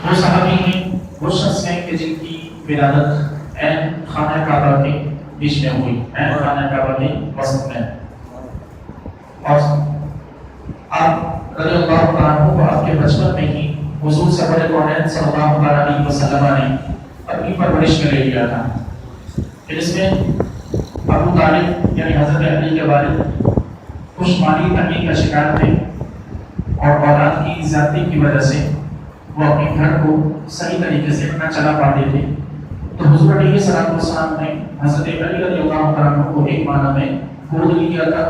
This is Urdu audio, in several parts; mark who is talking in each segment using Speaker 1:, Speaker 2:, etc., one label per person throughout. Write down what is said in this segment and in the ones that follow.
Speaker 1: وہ صحابی ہیں، وہ شخص ہیں کہ جن کی ولادت عین خانہ کعبہ کے بیچ میں ہوئی، عین خانہ کعبہ کے وسط میں. اور آپ رضی اللہ عنہ کو آپ کے بچپن میں ہی حضور سرور کونین صلی اللہ علیہ وسلم نے اپنی پرورش میں لے لیا تھا. پھر اس میں ابو طالب یعنی حضرت علی کے والد کچھ مالی تنگی کا شکار تھے اور اولاد کی زیادتی کی وجہ سے وہ اپنے گھر کو صحیح طریقے سے نہ چلا پاتے تھے. تو حضور علیہ السلام نے حضرت علی رضی اللہ عنہ کو ایک معنی میں گود لیا تھا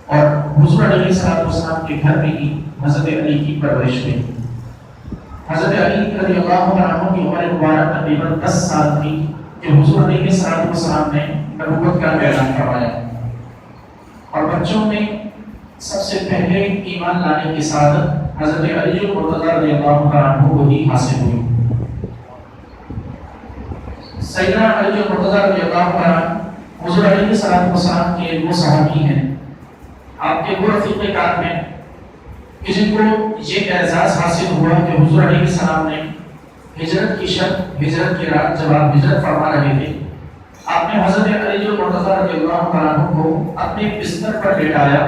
Speaker 1: اور حضور علیہ السلام کے گھر میں ہی حضرت علی کی پرورش ہوئی. حضرت علی رضی اللہ عنہ کی عمر مبارک تقریباً 10 سال تھی کہ حضور علیہ السلام نے نبوت کا اعلان کروایا. اور بچوں میں سب سے پہلے ایمان لانے کی سعادت حضرت علی مرتضیٰ رضی اللہ عنہ کو ہی حاصل ہوئی. سیدنا علی مرتضیٰ رضی اللہ عنہ حضور علیہ السلام کے وہ صحابی ہیں، آپ کے وہ رفیق کار میں کہ جن کو یہ اعزاز حاصل ہوا کہ حضور علیہ السلام نے ہجرت کی شب، ہجرت کی رات جب آپ ہجرت فرما رہے تھے، آپ نے حضرت علی مرتضیٰ رضی اللہ عنہ کو اپنے بستر پر لیٹایا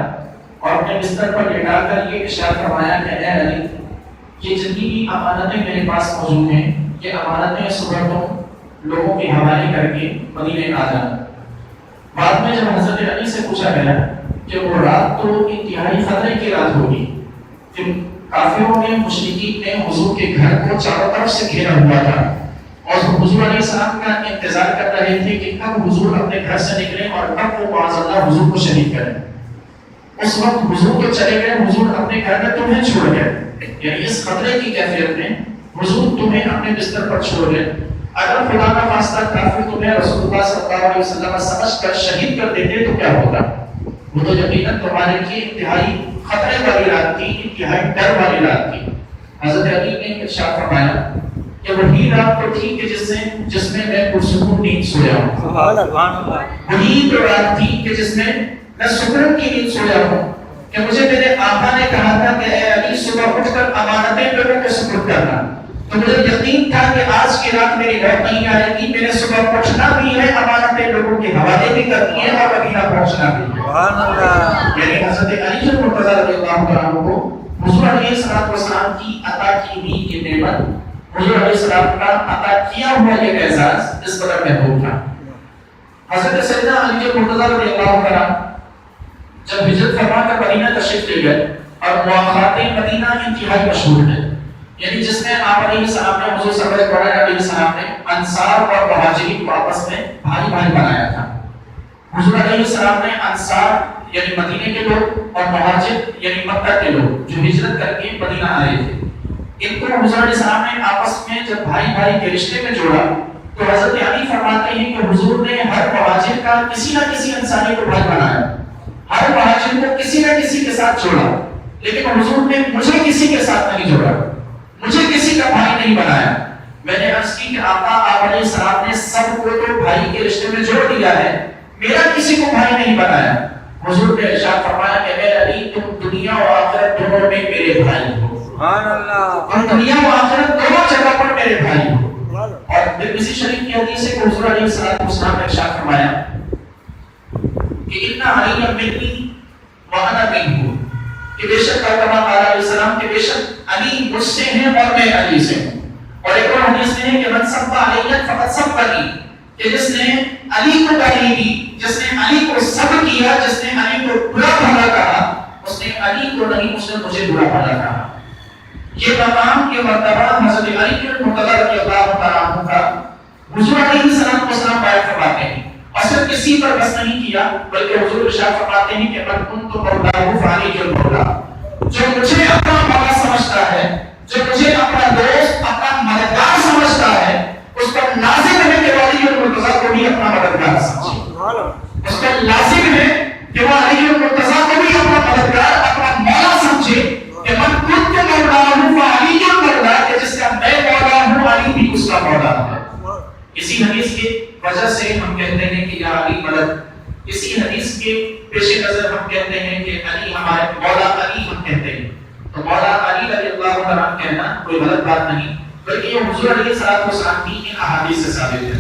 Speaker 1: اور اپنے بستر پر لیٹا کر یہ ارشاد فرمایا کہ اے علی، یہ جتنی بھی امانتیں میرے پاس موجود ہیں یہ امانتیں صبح تم لوگوں کے حوالے کر کے مدینے آ جانا. بعد میں جب حضرت علی سے پوچھا گیا کہ وہ رات تو انتہائی خطرے کی رات ہوگی، کہ کافروں نے، مشرکین نے حضور کے گھر کو چاروں طرف سے گھیرا ہوا تھا اور حضور علیہ السلام کا انتظار کر رہے تھے کہ کب حضور اپنے گھر سے نکلیں اور کب وہ معاذ اللہ حضور کو شہید کریں. اس وقت حضور تو چلے گئے، حضور اپنے گھر میں تمہیں چھوڑ گئے، یعنی اس خطرے کی کیفیت میں حضور تمہیں اپنے بستر پر چھوڑ گئے. اگر خدا کا خواستہ کافر تمہیں رسول اللہ صلی اللہ علیہ وسلم سمجھ کر شہید کر دیتے تو کیا ہوتا؟ وہ تو یقیناً تمہارے لیے انتہائی خطرے والی رات تھی، انتہائی ڈر والی رات تھی. حضرت علی نے ارشاد فرمایا کہ وہی رات تو تھی کہ جس میں میں پرسکون نیند سویا ہوں. وہی تو رات تھی کہ جس میں میں سکون کی نیند سویا ہوں کہ مجھے میرے آقا نے کہا تھا کہ اے علی صبح اٹھ کر امانتیں لوگوں کو سپرد کرنا. تو مجھے یقین تھا کہ آج کی رات میری موت نہیں آئے گی، میں نے صبح پہنچنا بھی ہے، امانتیں لوگوں کے حوالے بھی کرنی ہے اور مدینہ پہنچنا بھی ہے. یعنی حضرت علی مرتضیٰ رضی اللہ عنہ کو حضور علیہ السلام کی عطا کی ہوئی یہ نعمت، حضور علیہ السلام کا عطا کیا ہوا یہ اعزاز اس قدر محبوب تھا. حضرت سیدنا علی مرتضیٰ رضی اللہ عنہ جب ہجرت فرما کر مدینہ تشریف لے گئے اور مواقعات مدینہ انتہائی مشہور ہے، یعنی جس میں آپ علیہ السلام نے حضور صلی اللہ علیہ وسلم نے انصار اور مہاجرین کو آپس میں بھائی بھائی بنایا تھا. حضور علیہ السلام نے انصار یعنی مدینے کے لوگ اور مہاجر یعنی مکہ کے لوگ جو ہجرت کر کے مدینہ آئے تھے، ان کو حضور علیہ السلام نے آپس میں جب بھائی بھائی کے رشتے میں جوڑا تو حضرت علی فرماتے ہیں کہ حضور نے ہر مہاجر کا کسی نہ کسی انصاری کو بھائی بنایا، ہر مہاجر کو کسی نہ کسی کے ساتھ جوڑا، لیکن حضور نے مجھے کسی کے ساتھ نہیں جوڑا، مجھے کسی کا بھائی نہیں بنایا. میں نے عرض کی کہ آقا آپ علیہ السلام نے سب کو تو بھائی کے رشتے میں جوڑ دیا ہے، میرا کسی کو بھائی نہیں بنایا. حضور نے ارشاد فرمایا کہ اے علی تم دنیا و آخرت دونوں میں میرے بھائی ہو. سبحان اللہ. تم دنیا و آخرت دونوں جگہ پر میرے بھائی ہو. اور پھر کسی شریف کی حدیث ہے کہ حضور علیہ السلام نے ارشاد فرمایا کہ ان علی منی وانا منہ، کہ بے شک کما قال علیہ السلام کہ بے شک علی مجھ سے ہیں اور میں علی سے ہوں. اور ایک اور حدیث میں ہے کہ من سب علی فقط سب علی، کہ جس نے علی کو گالی دی، جس نے علی کو سب کیا، جس نے علی کو برا بھلا کہا، اس نے علی کو نہیں، اس نے مجھے برا بھلا کہا. یہ مقام، یہ مرتبہ حضرت علی مرتضیٰ رضی اللہ عنہ کا حضور علیہ السلام بیان فرماتے ہیں. اور صرف کسی پر بس نہیں کیا بلکہ حضور ارشاد فرماتے ہیں کہ من کنت مولاہ فعلی المولا، جو مجھے اپنا مولا سمجھتا ہے، جو مجھے اپنا دوست، اپنا مددگار سمجھتا ہے، اس پر لازم ہے کہ وہ علی المرتضیٰ کو بھی اپنا مددگار سمجھے. اس پر لازم ہے کہ وہ علی المرتضیٰ کو بھی اپنا مددگار، اپنا مولا سمجھے. کہ من کنت مولاہ فعلی المولا، کہ جس کا میں مولا ہوں علی بھی اس کا مولا ہے. اسی حدیث کی وجہ سے ہم کہتے ہیں کہ یا علی مدد. اسی حدیث کے پیش نظر ہم کہتے ہیں کہ علی ہمارے مولا علی ہم کہتے ہیں. تو مولا علی رضی اللہ عنہ کہنا کوئی غلط بات نہیں. بلکہ یہ حضور علیہ السلام کی ان احادیث سے ثابت ہے۔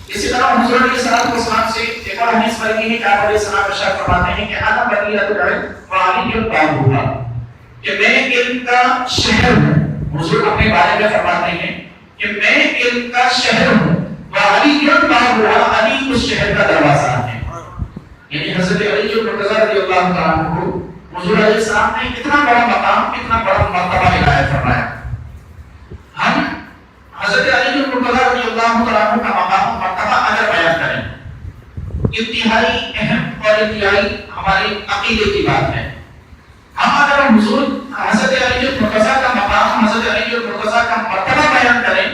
Speaker 1: اسی طرح حضور علیہ السلام سے ایک اور حدیث مروی ہے کہ آپ علیہ السلام ارشاد فرماتے ہیں کہ انا بقیۃ العلم وعلی بابھا، کہ میں علم کا شہر ہوں۔ حضور اپنے بارے میں فرماتے ہیں کہ میں علم کا شہر ہوں، وعلی بابھا، علی اس شہر کا دروازہ ہے۔ یعنی حضرت علی المرتضیٰ رضی اللہ تعالیٰ عنہ کو حضور علیہ السلام نے اتنا بڑا مقام، اتنا بڑا مرتبہ عنایت فرمایا۔ ہم حضرت علی المرتضیٰ رضی اللہ تعالیٰ عنہ کا مقام مرتبہ اگر بیان کریں، انتہائی اہم اور انتہائی ہمارے عقیدے کی بات ہے۔ ہم اگر حضور حضرت علی المرتضیٰ کا مقام، حضرت علی المرتضیٰ کا مرتبہ بیان کریں،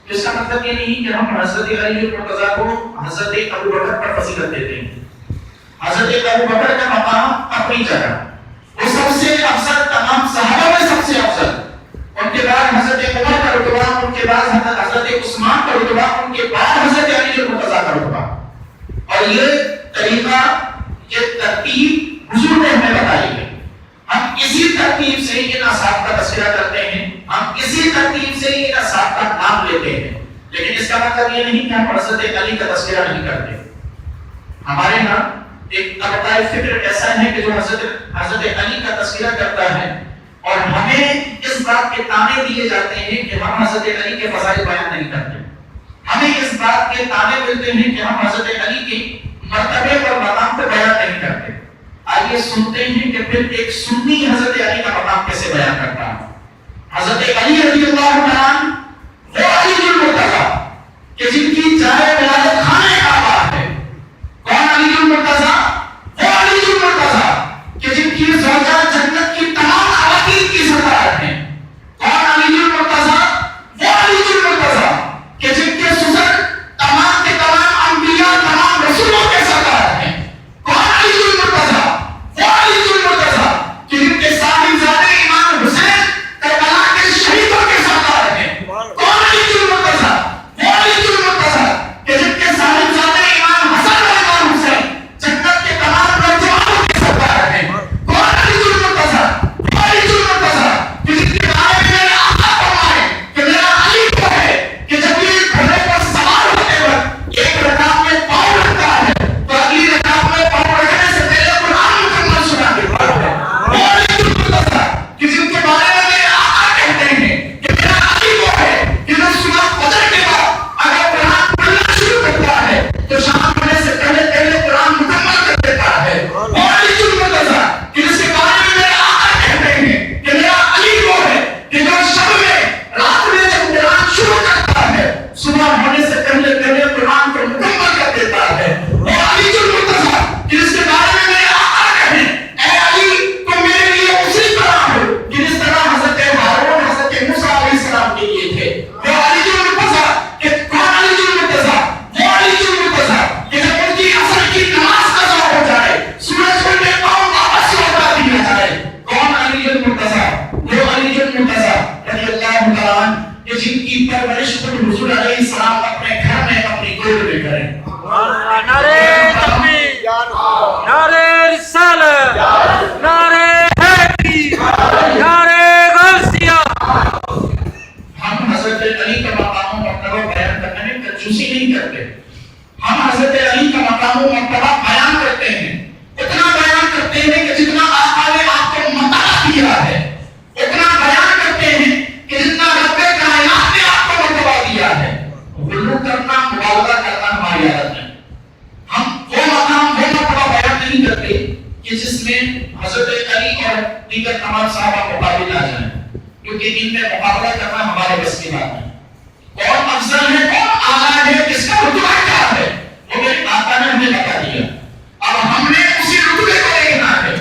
Speaker 1: تو اس کا مطلب یہ نہیں کہ ہم حضرت علی المرتضیٰ کو حضرت ابو بکر پر فضیلت دیتے ہیں۔ حضرت ابو بکر کا مقام اپنی جگہ، وہ سب سے افضل، تمام صحابہ میں سب سے افضل، ان کے بعد حضرت عمر کا رتبہ، ان کے بعد حضرت عثمان کا رتبہ، ان کے بعد حضرت علی المرتضیٰ کا رتبہ۔ اور یہ طریقہ، یہ ترتیب حضور نے ہمیں بتائی ہے۔ ہم اسی ترتیب سے ان اصحاب کا تذکرہ کرتے ہیں، ہم اسی ترتیب سے ان اصحاب کا نام لیتے ہیں، لیکن اس کا مطلب یہ نہیں کہ ہم حضرت علی کا تذکرہ نہیں کرتے۔ ہمارے یہاں ایک طبقہ فکر ایسا ہے کہ جو حضرت علی کا تذکرہ کرتا ہے، اور ہمیں اس بات کے تانے دیے جاتے ہیں کہ ہم حضرت علی کے فضائل بیان نہیں کرتے، ہمیں اس بات کے تانے ملتے ہیں کہ ہم حضرت علی کے مرتبے اور مقام کو بیان نہیں کرتے۔ آئیے سنتے ہیں کہ پھر ایک سنی حضرت علی کا مقام کیسے بیان کرتا ہے۔ حضرت علی رضی اللہ عنہ وہ علی المرتضیٰ کہ جن کی جائے ولادت خانہ کعبہ ہے۔ کون علی المرتضیٰ؟ وہ علی المرتضیٰ کہ جن کی زوجہ جنت کی تمام خواتین کی سردار ہیں۔ کون علی المرتضیٰ؟ وہ علی المرتضیٰ کہ جن کے سسر تمام کے تمام انبیاء، تمام رسولوں کے سردار ہیں۔ کون علی المرتضیٰ؟ وہ علی المرتضیٰ کہ جن کے صاحبزادے امام حسین کربلا کے شہیدوں کے سردار ہیں۔ کون علی المرتضیٰ؟ وہ علی المرتضیٰ کہ جن کے صاحبزادے امام حسن اور امام حسین جنت کے تمام نوجوانوں کے سردار ہیں۔ کون علی المرتضیٰ؟ وہ علی المرتضیٰ کہ جن کے بارے میں میرے آقا فرمائے کہ میرا علی وہ ہے کہ جب یہ گھوڑے پر سوار ہوتے وقت ایک رکعت میں پاؤں رکھتا ہے تو اگلی رکعت میں پاؤں رکھنے سے پہلے قرآن مکمل سنا دیتا ہے۔ وہ علی المرتضیٰ کہ جن کے بارے میں میرے آقا کہتے ہیں کہ میرا علی وہ ہے کہ جو صبح فجر کے بعد اگر قرآن پڑھنا شروع کرتا ہے تو شام ہونے سے پہلے پہلے قرآن مکمل کر دیتا ہے۔ وہ علی المرتضیٰ کہ جس کے بارے میں میرے آقا کہتے ہیں کہ میرا علی وہ ہے کہ جو شب میں، رات میں جب قرآن شروع کرتا ہے صبح ہونے سے پہلے پہلے قرآن کو مکمل کر دیتا ہے۔ وہ علی المرتضیٰ کہ جس کے بارے میں میرے آقا کہیں اے علی تم میرے لیے اسی طرح ہو کہ جس طرح حضرت ہارون حضرت موسیٰ علیہ السلام کے لیے تھے۔ وہ علی المرتضیٰ کہ کون علی المرتضیٰ؟ وہ علی المرتضیٰ کہ جب ان کی عصر کی نماز قضا ہو جائے سورج کو لے پاؤں واپس لوٹا دیا جائے۔ کون علی المرتضیٰ؟ وہ علی المرتضیٰ رضی اللہ تعالیٰ عنہ کہ جن کی پرورش خود حضور علیہ السلام اپنے گھر میں اپنی گود میں کریں۔
Speaker 2: نعرے تکبیر، نعرے رسالت، نعرے حیدری، نعرے غوثیہ۔
Speaker 1: ہم حضرت علی کا مقام و مرتبہ بیان کرنے میں کنجوسی نہیں کرتے، ہم حضرت علی کا مقام و مرتبہ بیان کرتے ہیں، اتنا بیان کرتے ہیں کہ جتنا آقا نے آپ کو مرتبہ دیا ہے، اتنا بیان کرتے ہیں کہ جتنا رب کائنات نے آپ کو مرتبہ دیا ہے۔ غلو کرنا، مبالغہ کرنا ہماری عادت ہے۔ ہم وہ مقام، وہ مرتبہ بیان نہیں کرتے کہ جس میں حضرت علی اور دیگر تمام صحابہ مقابل آ جائیں، کیونکہ ان میں مقابلہ کرنا ہمارے بس کی بات ہے۔ کون افضل ہے، کون اعلیٰ ہے، کس کا رتبہ کیا ہے، وہ میرے آقا نے ہمیں بتا دیا۔ اب ہم نے اسی رتبے کو دیکھنا ہے،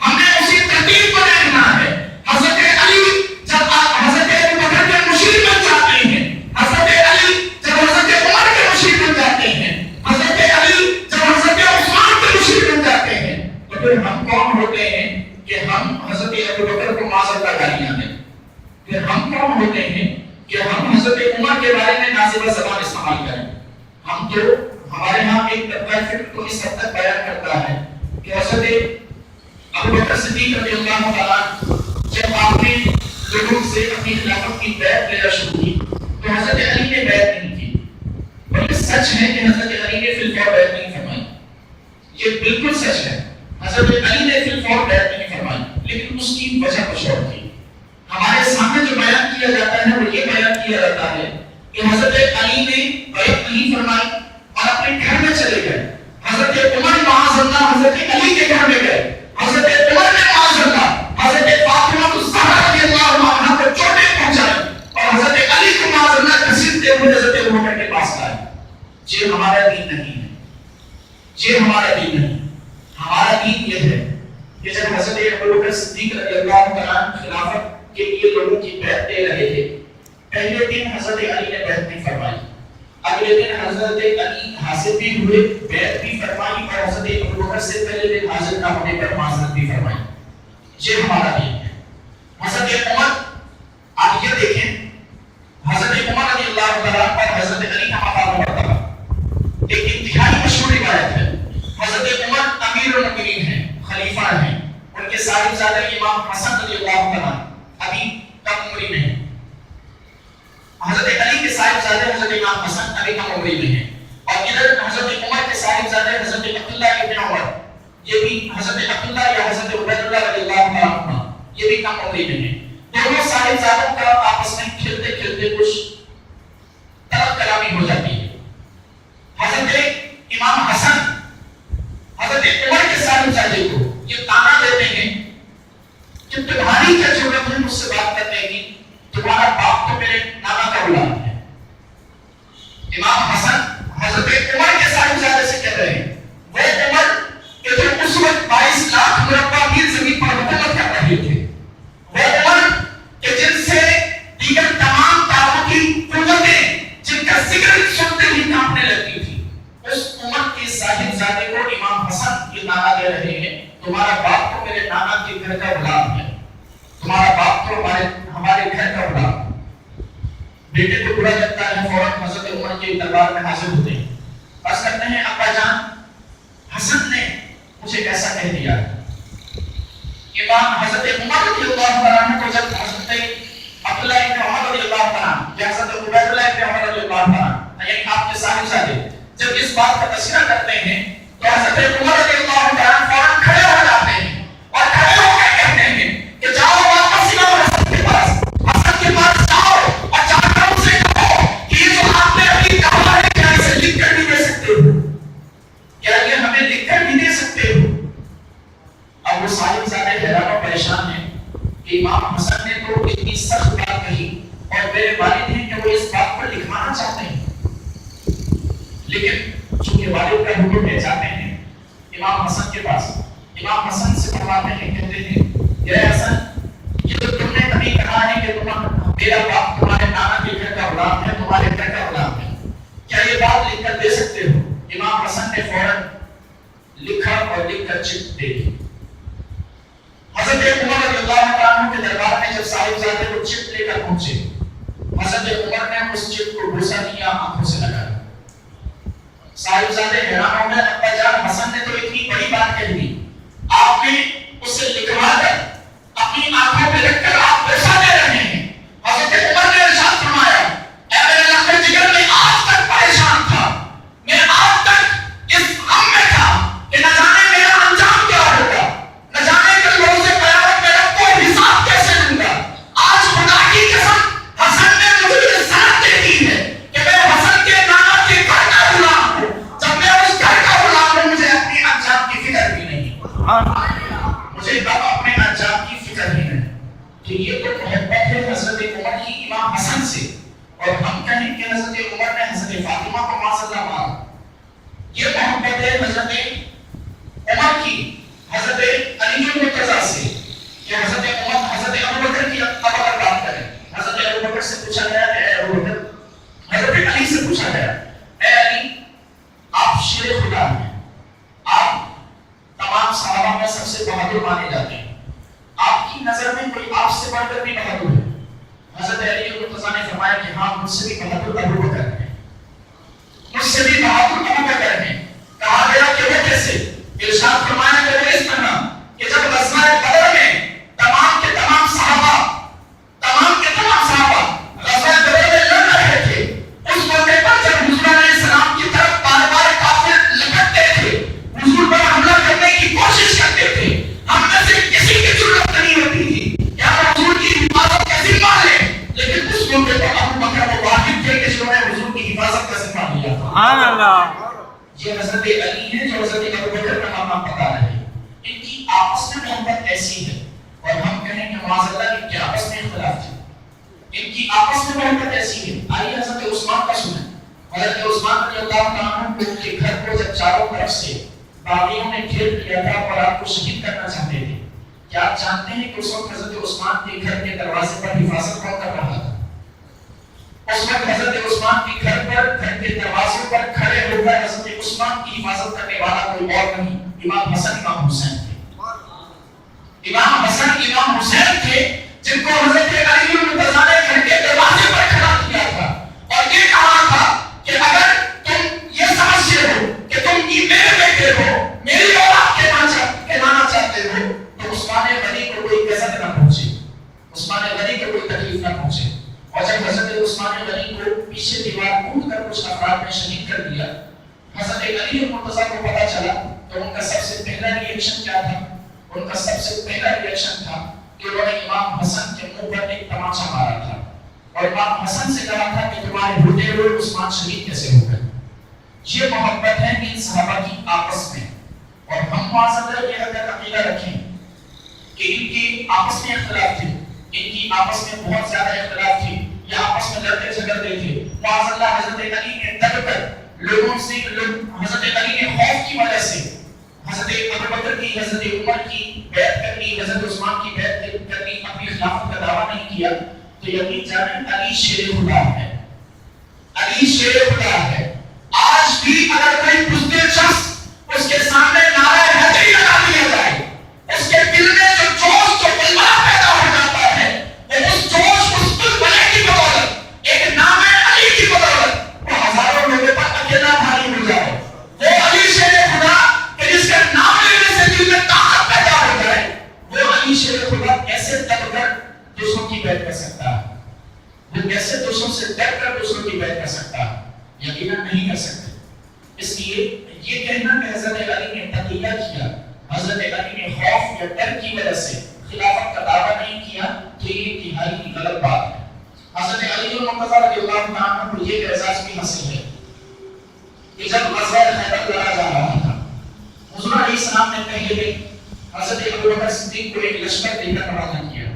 Speaker 1: ہم نے اسی ترتیب کو دیکھنا ہے۔ حضرت علی جب آپ حضرت ابو بکر کے مشیر بن جاتے ہیں، حضرت علی جب حضرت عمر کے مشیر بن جاتے ہیں، حضرت علی جب حضرت عثمان کے مشیر بن جاتے ہیں، تو پھر ہم کون ہوتے ہیں کہ ہم حضرت ابو بکر کو معاذ اللہ گالیاں دیں؟ پھر ہم کون ہوتے ہیں کہ ہم حضرت عمر کے بارے میں نازیبہ زبان استعمال کریں؟ ہم تو ہمارے ہاں ایک طبقہ فکر کو اس حد تک بیان کرتا ہے کہ حضرت ابو بکر صدیق رضی اللہ تعالیٰ جب آپ نے لوگوں سے اپنی خلافت کی بیعت لینا شروع کی تو حضرت علی نے بیعت نہیں کی. بلکہ سچ ہے کہ حضرت علی نے فی الفور بیعت نہیں فرمائی. یہ بالکل سچ ہے. حضرت علی نے فی الفور بیعت نہیں فرمائی، لیکن اس کی وجہ کچھ اور تھی. ہمارے سامنے جو بیان کیا جاتا ہے وہ یہ بیان کیا جاتا ہے کہ حضرت علی نے بیعت نہیں فرمائی اور اپنے گھر میں چلے گئے. حضرت عمر معاذ اللہ حضرت علی کے گھر میں گئے. حضرت عمر نے معاذ اللہ حضرت فاطمہ الزہرا رضی اللہ عنہا کو چوٹیں پہنچائی اور حضرت علی کو معاذ اللہ گھسیٹتے ہوئے حضرت ابوبکر کے پاس لائے. یہ ہمارا دین نہیں ہے. یہ ہمارا دین نہیں. ہمارا دین یہ ہے کہ جب حضرت ابوبکر صدیق رضی اللہ عنہ خلافت کے لیے لوگوں کی بیعت دے رہے تھے، پہلے دن حضرت علی نے بیعت نہیں فرمائی. اگلے دن حضرت علی حاضر بھی ہوئے، بیعت بھی فرمائی اور حضرت ابوبکر سے پہلے دن حاضر نہ ہونے پر معذرت بھی فرمائی. یہ ہمارا دین ہے. حضرت عمر، آپ یہ دیکھیں، حضرت عمر رضی اللہ عنہ پر حضرت علی کا مقام مرتبہ ایک انتہائی مشہور روایت ہے. حضرت عمر امیر المؤمنین ہیں، خلیفہ ہیں. ان کے صاحبزادہ امام حسن رضی اللہ عنہ ابھی کم عمری میں ہیں. حضرت علی کے صاحبزادے حضرت امام حسن ابھی کم عمری میں ہیں. اور ادھر حضرت عمر کے صاحبزادے حضرت عبداللہ ابن عمر، یہ بھی حضرت عبداللہ یا حضرت عبید اللہ رضی اللہ عنہ، یہ بھی کم عمری میں ہیں. دونوں صاحبزادوں کا آپس میں کھلتے کھلتے کچھ طلب کلامی ہو جاتی ہے. حضرت امام حسن حضرت عمر کے صاحبزادے کو یہ تانا دیتے ہیں کہ تمہاری کیا ضرورت ہے مجھ سے بات کرنے کی، تمہارا باپ تو میرے نانا کا اولاد ہے. امام حسن حضرت عمر کے صاحبزادے سے کہہ رہے ہیں، وہ عمر کہ جو اس وقت 22 لاکھ مربع میل زمین پر حکومت کر رہے تھے، وہ عمر کہ جن سے دیگر تمام طاقتی قوتیں جن کا ذکر سنتے ہی کانپنے لگتی تھی، اس عمر کے صاحبزادے کو امام حسن یہ نعرہ دے رہے ہیں، تمہارا باپ تو میرے نانا کے گھر کا غلام ہے، تمہارا باپ تو ہمارے گھر کا غلام. بیٹے کو برا لگتا ہے، فوراً حضرت عمر کے دربار میں حاضر ہوتے ہیں. عرض کرتے ہیں، ابا جان، حسن نے مجھے کیسا کہہ دیا. امام حضرت عمر رضی اللہ عنہ کو جب حضرت عبداللہ ابن عمر رضی اللہ عنہ یا حضرت عبید اللہ ابن عمر رضی اللہ عنہ یعنی آپ کے صاحبزادے جب اس بات کا تذکرہ کرتے ہیں تو حضرت عمر رضی اللہ عنہ فوراً کھڑے ہو جاتے ہیں اور کھڑے ہو کر کہتے ہیں کہ جاؤ واپس امام حسن کے پاس، حسن کے پاس جاؤ اور جا کر ان سے کہو کہ یہ جو آپ نے ابھی کہا ہے کیا اسے لکھ کر بھی دے سکتے ہو، کیا یہ ہمیں لکھ کر بھی دے سکتے ہو. اب وہ صاحبزادے حیران و پریشان ہیں کہ امام حسن نے تو اتنی سخت بات کہی اور میرے والد ہیں کہ وہ اس بات پر لکھوانا چاہتے ہیں، لیکن چونکہ والد کا حکم ہے جاتے ہیں امام حسن کے پاس. امام حسن سے فرماتے ہیں، کہتے ہیں، اے حسن، یہ جو تم نے ابھی کہا ہے کہ میرا باپ تمہارے نانا کے گھر کا غلام ہے، تمہارے گھر کا غلام ہے، کیا یہ بات لکھ کر دے سکتے ہو. امام حسن نے فوراً لکھا اور لکھ کر چٹ دے دی. حضرت عمر رضی اللہ عنہ کے دربار میں جب صاحبزادے کو چٹ لے کر پہنچے، حضرت عمر نے اس چٹ کو بوسہ دیا، آنکھوں سے لگایا. صاحبزادے حیران ہو گئے، ابا جان، حسن نے تو اتنی بڑی بات کہہ دی، آپ نے اسے لکھوا کر اپنی آنکھوں پہ رکھ کر آپ بوسہ دے رہے ہیں. حضرت عمر نے ارشاد فرمایا، اے میرے لخت جگر، میں آج تک پریشان تھا، میں آج تک اس غم میں تھا کہ نہ جانے میرا انجام کیا ہوگا، نہ جانے کل روز قیامت میں رب کو حساب کیسے دوں گا. آج خدا کی قسم حسن نے مجھے یہ سند دے دی ہے کہ میں حسن کے نانا کے گھر کا غلام ہوں. جب میں اس گھر کا غلام ہوں، مجھے اپنی انجام کی فکر بھی نہیں، مجھے اپنے انجام کی فکر ہی نہیں. کہ یہ تو محبت ہے حضرت عمر کی امام حسن سے، اور ہم کہیں کہ حضرت عمر نے حضرت فاطمہ کو ماں صلی اللہ مارا. یہ محبت ہے حضرت عمر کی حضرت علی المرتضیٰ سے کہ حضرت عمر حضرت ابوبکر کی قبر پر بات کریں. حضرت ابوبکر سے پوچھا گیا کہ اے ابوبکر، حضرت علی سے پوچھا گیا، اے علی، آپ شیر خدا ہیں، آپ تمام صحابہ میں سب سے بہادر مانے جاتے ہیں، آپ کی نظر میں کوئی آپ سے بڑھ کر بھی بہادر ہے. حضرت علی المرتضیٰ نے فرمایا کہ ہاں، مجھ سے بھی بہادر ابوبکر ہیں، مجھ سے بھی بہادر ابوبکر ہیں. کہا گیا کہ وہ کیسے؟ ارشاد فرمایا کہ وہ اس طرح کہ جب غزوہ بدر میں تمام کے تمام صحابہ
Speaker 2: سبحان اللہ.
Speaker 1: یہ حضرت علی ہے جو حضرت ابوبکر کا مقام بتا رہے ہیں. ان کی آپس میں محبت ایسی ہے اور ہم کہیں کہ معاذ اللہ ان کے آپس میں اختلاف تھے. ان کی آپس میں محبت ایسی ہے. آئیے حضرت عثمان کا سنیں. حضرت عثمان رضی اللہ عنہ کو ان کے گھر کو جب چاروں طرف سے باغیوں نے گھیر لیا تھا اور آپ کو شہید کرنا چاہتے تھے, کیا آپ جانتے ہیں کہ اس وقت حضرت عثمان کے گھر کے دروازے پر حفاظت کون کر رہا تھا؟ اس وقت حضرت عثمان کے گھر پر, گھر کے دروازے پر کھڑے ہو کر حضرت عثمان کی حفاظت کرنے والا کوئی اور نہیں, امام حسن امام حسین تھے. امام حسن امام حسین تھے جن کو حضرت علی مرتضیٰ نے گھر کے دروازے پر کھڑا کیا تھا اور یہ کہا تھا کہ اگر تم یہ سمجھتے ہو کہ تم میرے بیٹے ہو, میری اولاد کہلانا چاہتے ہو, تو عثمان غنی کو کوئی گزت نہ پہنچے, عثمان غنی کو کوئی تکلیف نہ پہنچے. اور جب حضرت عثمان غنی کو پیچھے دیوار کود کر کچھ افراد نے شہید کر دیا, حضرت علی مرتضیٰ کو پتا چلا تو ان کا سب سے پہلا ری ایکشن کیا تھا؟ ان کا سب سے پہلا ری ایکشن تھا کہ انہوں نے امام حسن کے منہ پر ایک تماچا مارا تھا اور امام حسن سے کہا تھا کہ تمہارے ہوتے ہوئے عثمان شہید کیسے ہو گئے. یہ محبت ہے ان صحابہ کی آپس میں. اور ہم معاذ یہ حضرت عقیدہ رکھیں کہ ان کی آپس میں اختلاف تھے, ان کی آپس میں بہت زیادہ اختلاف تھی, یہ آپس میں لڑتے جھگڑتے تھے. معاذ اللہ حضرت علی نے ڈٹ کر لوگوں سے, حضرت علی نے خوف کی وجہ سے حضرت ابوبکر کی, حضرت عمر کی بیعت کر لی, حضرت عثمان کی بیعت کر لی, اپنی خلافت کا دعویٰ نہیں کیا. تو یقین جانیں علی شیر خدا ہے, علی شیر خدا ہے. آج بھی اگر کوئی بزدل شخص اس کے سامنے نعرہ حیدری لگا دیا جائے, اس کے دل میں جو جوش, جو بلبلہ پیدا ہو جاتا ہے, اس جوش, اس بلبلے کی بدولت, ایک نام علی کی بدولت, وہ ہزاروں لوگوں پر اکیلا بھاری ہو جائے. وہ علی شیر خدا کہ جس کا نام لینے سے دل میں طاقت پیدا ہو جائے, وہ علی شیر خدا کیسے دب کر دوسروں کی بیعت کر سکتا ہے؟ وہ کیسے دوسروں سے ڈر کر دوسروں کی بیعت کر سکتا ہے؟ یقیناً نہیں کر سکتے. اس لیے یہ کہنا کہ حضرت علی نے تقیہ کیا, حضرت علی نے خوف یا ڈر کی وجہ سے خلافت کا دعویٰ نہیں کیا, تو یہ انتہائی غلط بات ہے. حضرت علی مرتضیٰ رضی اللہ عنہ کو یہ اعزاز بھی حاصل ہے کہ جب غزوہ خیبر لڑا جا رہا تھا, حضور علیہ السلام نے پہلے دن حضرت ابوبکر صدیق کو ایک لشکر دے کر روانہ کیا.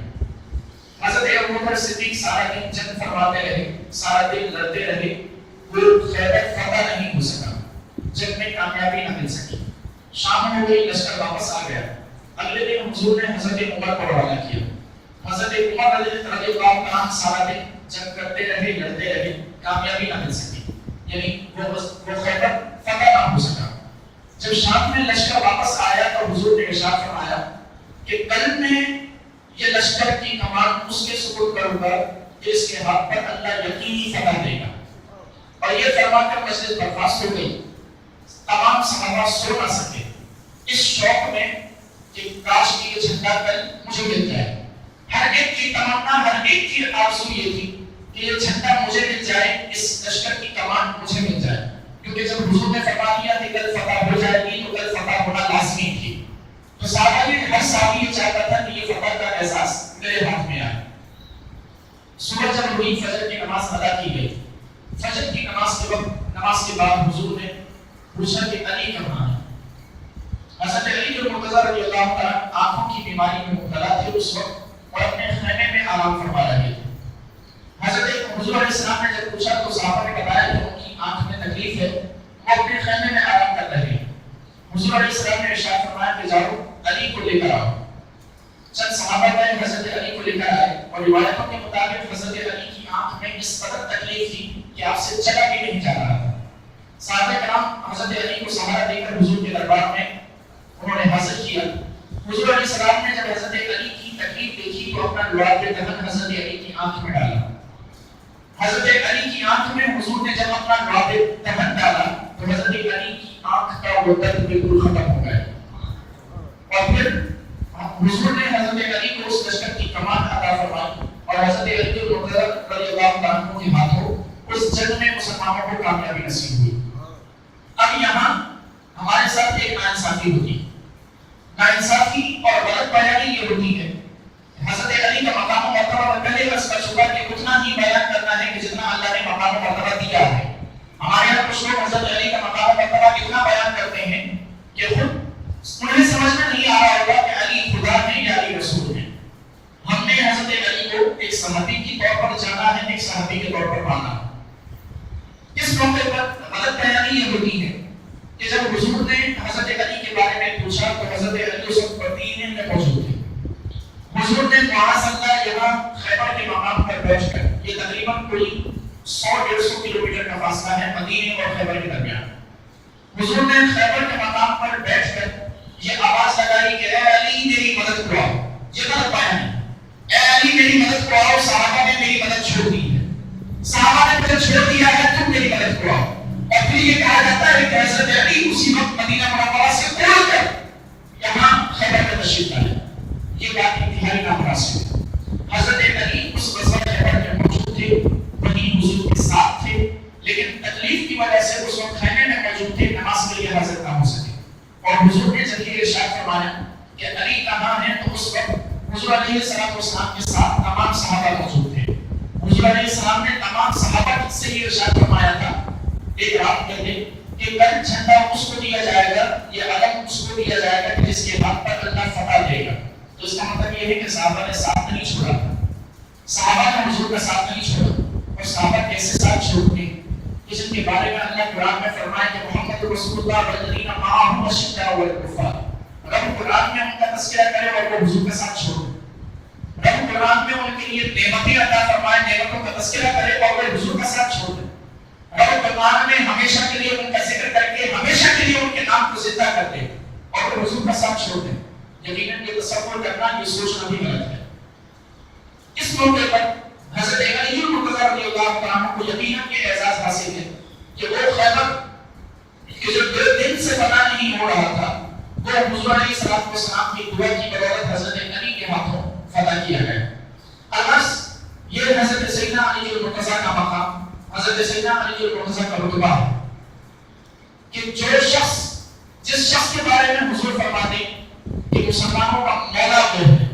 Speaker 1: حضرت ابوبکر صدیق سارا دن جنگ فرماتے رہے, سارا دن لڑتے رہے, کوئی خیبر فتح نہیں ہو سکا, جنگ میں کامیابی نہ مل سکی. شام ہو گئی, لشکر واپس آ گیا. اگلے دن حضور نے حضرت عمر کو روانہ کیا. حضرت عمر رضی اللہ عنہ سارا دن جنگ کرتے رہے, لڑتے رہے, کامیابی نہ مل سکی, یعنی وہ خیبر فتح نہ ہو سکا. جب شام میں لشکر واپس آیا تو حضور نے ارشاد فرمایا کہ کل میں یہ لشکر کی کمان اس کے سپرد کروں گا جس کے ہاتھ پر اللہ یقینی فتح دے گا. اور یہ فرما کر مجلس برخاست ہو گئی. تمام صحابہ سو نہ سکے اس شوق میں کہ کاش کہ یہ جھنڈا کل مجھے مل جائے. ہر ایک کی تمنا, ہر ایک کی آرزو یہ تھی کہ یہ جھنڈا مجھے مل جائے, اس لشکر کی کمان مجھے مل جائے. کیونکہ جب حضور نے فرما دیا کہ کل فتح ہو جائے گی تو کل فتح ہونا لازمی تھی. تو صحابہ میں ہر صحابی یہ چاہتا تھا کہ یہ فتح کا احساس میرے ہاتھ میں آئے. صبح جب ہوئی, فجر کی نماز ادا کی گئی. فجر کی نماز کے وقت, نماز کے بعد حضور نے پوچھا کہ علی کہاں ہے؟ حضرت علی جو مرتضیٰ رضی اللہ عنہ آنکھوں کی بیماری میں مبتلا تھے اس وقت, اور اپنے خیمے میں آرام فرما رہے تھے. حضرت حضور علیہ السلام نے جب پوچھا تو صحابہ نے بتایا کہ ان کی آنکھ میں تکلیف ہے, وہ اپنے خیمے میں آرام کر رہے ہیں. حضور علیہ السلام نے ارشاد فرمایا کہ جاؤ علی کو لے کر آؤ. چند صحابہ گئے, حضرت علی کو لے کر آئے, اور روایتوں کے مطابق حضرت علی کی آنکھ میں اس قدر تکلیف تھی کہ آپ سے چلا بھی نہیں جا رہا تھا. صحابہ کرام حضرت علی کو سہارا دے کر حضور کے دربار میں انہوں نے حاضر کیا. حضور علیہ السلام نے جب حضرت علی کی تکلیف دیکھی تو اپنا لعاب دہن حضرت علی کی آنکھ میں ڈالا. حضرت علی کی آنکھ میں حضور نے جب اپنا لعاب دہن ڈالا تو حضرت علی کی آنکھ کا وہ درد بالکل ختم ہو گیا. اور پھر حضور نے حضرت علی کو اس لشکر کی کمان عطا فرمائی اور حضرت علی رضی اللہ عنہ کے ہاتھوں اس جنگ میں مسلمانوں کو کامیابی نصیب ہوئی. اب یہاں ہمارے ساتھ ایک ناانصافی ہوتی ہے. ناانصافی اور غلط بیانی یہ ہوتی ہے حضرت علی کا مقام و مرتبہ پہلے بس کا شکر کہ اتنا ہی بیان کرنا ہے کہ جتنا اللہ نے مقام و مرتبہ دیا ہے. ہمارے یہاں کچھ کچھ لوگ حضرت علی کا مقام و مرتبہ اتنا بیان کرتے ہیں کہ خود انہیں سمجھ میں نہیں آ رہا ہوگا کہ علی خدا ہے یا علی رسول ہے. ہم نے حضرت علی کو ایک صحابی کی طور پر جانا ہے, ایک صحابی کے طور پر مانا. اس موقع پر غلط بیانی یہ ہوتی ہے کہ جب حضور نے حضرت علی کے بارے میں پوچھا تو حضرت علی اس وقت مدینے میں موجود تھے. حضور نے معاذ اللہ یہاں خیبر کے مقام پر بیٹھ کر, یہ تقریباً کوئی 100-150 کلومیٹر کا فاصلہ ہے مدینے اور خیبر کے درمیان, حضور نے خیبر کے مقام پر بیٹھ کر یہ آواز لگائی کہ اے علی میری مدد کرو. یہ غلط بیان ہے. اے علی میری مدد کرو, صحابہ نے میری مدد چھوڑ دی ہے, صحابہ نے مجھے چھوڑ دیا ہے, تم میری مدد کرو. اور پھر یہ کہا جاتا ہے کہ حضرت علی اسی وقت مدینہ منورہ سے اڑ کر یہاں خیبر میں تشریف لائے. یہ بات انتہائی نامناسب ہے. حضرت علی اس غزوہ خیبر میں موجود تھے, وہیں حضور کے ساتھ تھے, لیکن تکلیف کی وجہ سے اس وقت خیمے میں موجود تھے, نماز کے لیے حاضر نہ ہو سکے. اور حضور نے جب یہ ارشاد فرمایا کہ علی کہاں ہے, تو اس وقت حضور علیہ السلام کے ساتھ تمام صحابہ موجود تھے. حضور علیہ السلام نے تمام صحابہ سے یہ ارشاد فرمایا تھا ایک رات پہلے کہ کل جھنڈا اس کو دیا جائے گا, یہ علم اس کو دیا جائے گا کہ جس کے ہاتھ پر اللہ فتح دے گا. تو اس کا مطلب یہ ہے کہ صحابہ نے ساتھ نہیں چھوڑا, صحابہ نے حضور کا ساتھ نہیں چھوڑا. اور صحابہ کیسے ساتھ چھوڑتے ہیں, جن کے بارے میں اللہ قرآن میں فرمایا کہ محمد رسول اللہ والذین معه اشداء علی الکفار. رب قرآن میں ان کا تذکرہ کرے اور وہ حضور کے ساتھ چھوڑے. رب قرآن میں ان کے لیے نعمتیں عطا فرمائے, نعمتوں کا تذکرہ کرے اور وہ حضور کے ساتھ چھوڑے. رب قرآن میں ہمیشہ کے لیے ان کا ذکر کر کے ہمیشہ کے لیے ان کے نام کو زندہ کر دے اور وہ حضور کا ساتھ چھوڑ دے. یقیناً یہ تصور کرنا, یہ سوچنا بھی غلط ہے. اس موقع پر حضرت علی المرتضیٰ رضی اللہ عنہ کو یقیناً یہ اعزاز حاصل ہے کہ وہ خیبر کہ جو 2 دن سے بنا نہیں ہو رہا تھا, وہ حضور علیہ السلام کی دعا کی بدولت حضرت علی کے ہاتھوں فتح کیا گیا. البس یہ حضرت سیدنا علی المرتضیٰ کا مقام, حضرت سیدنا علی المرتضیٰ کا رتبہ ہے کہ جو شخص, جس شخص کے بارے میں حضور فرماتے ہیں کہ مسلمانوں کا مولا وہ ہے,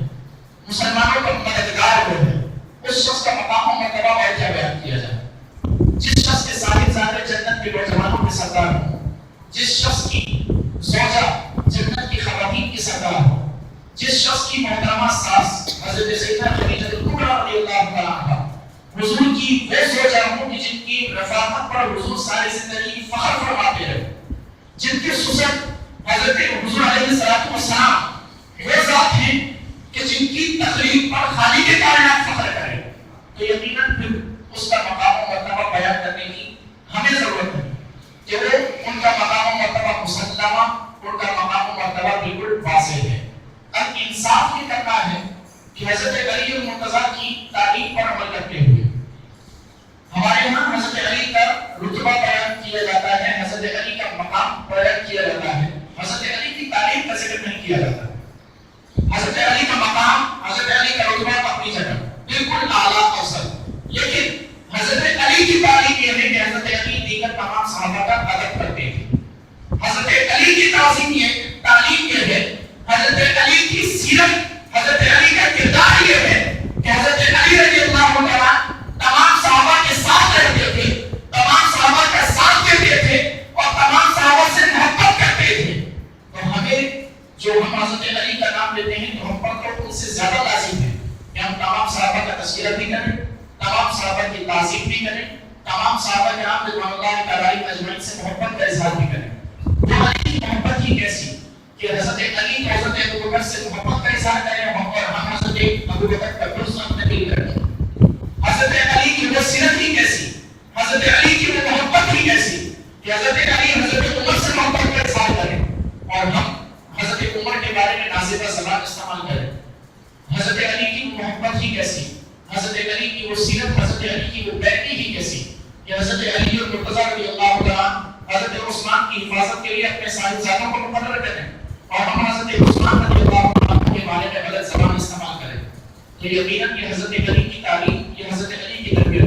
Speaker 1: مسلمانوں کا مددگار وہ ہے, اس شخص کا مقام و مرتبہ اور کیا بیان کیا جائے. جس شخص کے صاحب ظاہر جنت کے نوجوانوں کے سردار ہو, جس شخص کی زوجہ جنت کی خواتین کی سردار ہو, جس شخص کی محترمہ ساس حضرت سیدہ خدیجہ کبریٰ رضی اللہ تعالی عنہا حضور کی وہ زوجہ ہوں کہ جن کی رفاقت پر حضور ساری زندگی فخر فرماتے رہے, جن کے سسر حضرت حضور علیہ السلام وہ ذات ہیں کہ جن کی تقریب پر خالق کائنات فخر کرے, تو یقیناً پھر اس کا مقام و مرتبہ بیان کرنے کی ہمیں ضرورت ہے کہ وہ ان کا مقام و مرتبہ مسلمہ, ان کا مقام و مرتبہ بالکل واضح ہے. اب انصاف یہ کرنا ہے کہ حضرت علی المرتضیٰ کی تعلیم پر عمل کرتے ہوئے ہمارے یہاں حضرت علی کا رتبہ بیان کیا جاتا ہے, حضرت علی کا مقام بیان کیا جاتا ہے, حضرت علی کی تعلیم کا ذکر نہیں کیا جاتا. حضرت علی کا مقام, حضرت علی کا رتبہ اپنی جگہ بالکل اعلیٰ افضل, لیکن حضرت علی کی تعلیم یہ ہے کہ حضرت علی دیگر تمام صحابہ کا ادب کرتے تھے. حضرت علی کی تعظیم یہ تعلیم یہ ہے, حضرت علی کی سیرت, حضرت علی کا کردار یہ ہے کہ حضرت علی رضی اللہ عنہ تمام صحابہ کے ساتھ رہتے تھے, تمام صحابہ کا ساتھ دیتے تھے اور تمام صحابہ سے محبت کرتے تھے. تو ہمیں جو ہم حضرت علی کا نام لیتے ہیں تو ہم پر تو ان سے زیادہ لازم ہے کہ ہم تمام صحابہ کا تذکرہ بھی کریں, تمام صحابہ کی تعظیم بھی کریں, تمام صحابہ کرام رضوان اللہ تعالی اجمعین سے محبت کا اظہار بھی کریں. تو علی کی محبت ہی کیسی کہ حضرت علی کو حضرت ابوبکر سے محبت کا اظہار کریں اور ہم حضرت ابوبکر کا درست نبی کریں. حضرت علی کی وہ سیرت ہی کیسی, حضرت علی کی وہ محبت ہی کیسی کہ حضرت علی حضرت عمر سے محبت کا اظہار کریں اور ہم حضرت عمر کے بارے میں نازیبہ زبان استعمال کریں. حضرت علی کی محبت ہی کیسی, حضرت علی کی وہ سیرت, حضرت علی کی وہ بیعتی ہی کیسی کہ حضرت علی المرتضیٰ رضی اللہ عنہ حضرت عثمان کی حفاظت کے لیے اپنے صاحبزادوں کو مقرر کریں اور ہم حضرت عثمان رضی اللہ عنہ کے بارے میں غلط زبان استعمال کریں. تو یقیناً یہ حضرت علی کی تعلیم, یہ حضرت علی کی تربیت